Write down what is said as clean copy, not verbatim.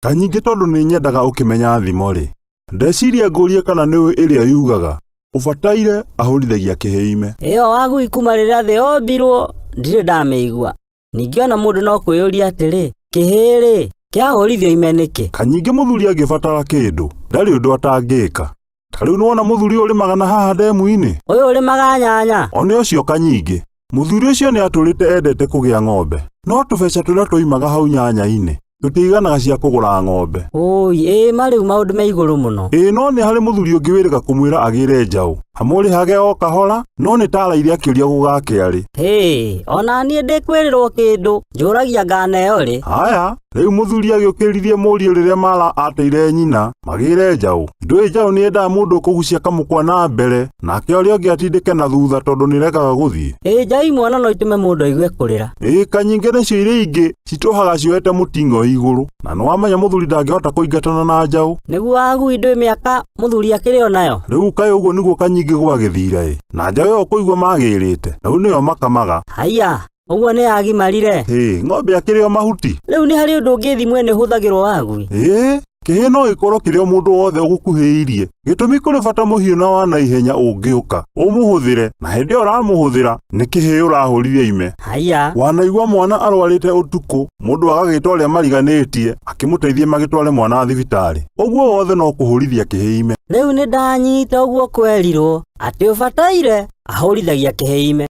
Kanyingĩ tondũ nĩ nyendaga ũkĩmenya thimo rĩ. Ndeciria ngũrie kana nĩwe ĩrĩa yugaga ũbataire ahũrithagia kĩhĩime. Ĩyo wagui kuma rĩrĩa thĩ yombirwo ndirĩ ndamĩigua. Ningĩ ona mũndũ no kwĩyũria atĩrĩ, kĩhĩ-rĩ kĩahũrithio ime nĩkĩ? Kanyingĩ mũthuri angĩbatara kĩndũ ndarĩ ũndũ atangĩka. Ta rĩu nĩwona mũthuri ũrĩmaga na haha ndemu-inĩ. Ũyũ ũrĩmaga nyanya. One ũcio Kanyingĩ. Mũthuri ũcio nĩ atũrĩte endete kũgĩa ng'ombe. No tũbeca tũrĩa tũimaga hau nyanya-inĩ tũtiganaga cia kũgũra ng'ombe. Ĩĩ marĩu maũndũ me igũrũ mũno. Ĩĩ no nĩ harĩ mũthuri ũngĩ wĩrĩga kũmwĩra agĩre njaũ. Amũrĩhage o kahora no nĩ taraire akĩũria gũgake arĩ. Ona niĩ ndĩkwĩrĩrwo kĩndũ njũragia nganeo rĩ. Haya, rĩu mũthuri agĩũkĩririe mũriũ rĩrĩa Mara ateire nyina magĩre njaũ. Ndũĩ njaũ nĩ endaga mũndũ kũgucia kamũkwa na mbere, nake ũrĩa ũngĩ atindĩke na thutha tondũ nĩ rekaga gũthiĩ. Njaũ imwe no itume mũndũ aigue kũrĩra. Kanyingĩ nacio iria ingĩ citũhaga cioete mũting'o igũrũ, na nĩwamenya mũthuri ndangĩhota kũingatana na njaũ. Nĩguo wagui ndũĩ mĩaka mũthuri akĩrĩ o nayo. Rĩu kaĩ ũguo nĩguo Kanyingĩ gwagĩthira na njaũ ĩyo kũigua magĩrĩte, rĩu nĩyo makamaga. Haiya, ũguo nĩ agimarire. Ng'ombe akĩrĩ o mahuti. Rĩu nĩ harĩ ũndũ ũngĩ thimũ ĩno ĩhũthagĩrwo wagui. Kĩhĩ no gĩkorwo kĩrĩ o mũndũ wothe ũgũkuhĩirie. Gĩtũmi kũrĩ bata mũhiũ na wa naihenya ũngĩũka ũmũhũthĩre, na hĩndĩ ĩyo ũramũhũthĩra nĩ kĩhĩ ũrahũrithia ime. Haiya. Wanaigua mwana arwarĩte ũtukũ, mũndũ agagĩta ũrĩa mariganĩtie akĩmũteithie magĩtware mwana thibitarĩ. Ũguo wothe no kũhũrithia kĩhĩ ime. Rĩu nĩ ndanyita ũguo kwerirwo atĩ ũbataire ahũrithagia kĩhĩ ime.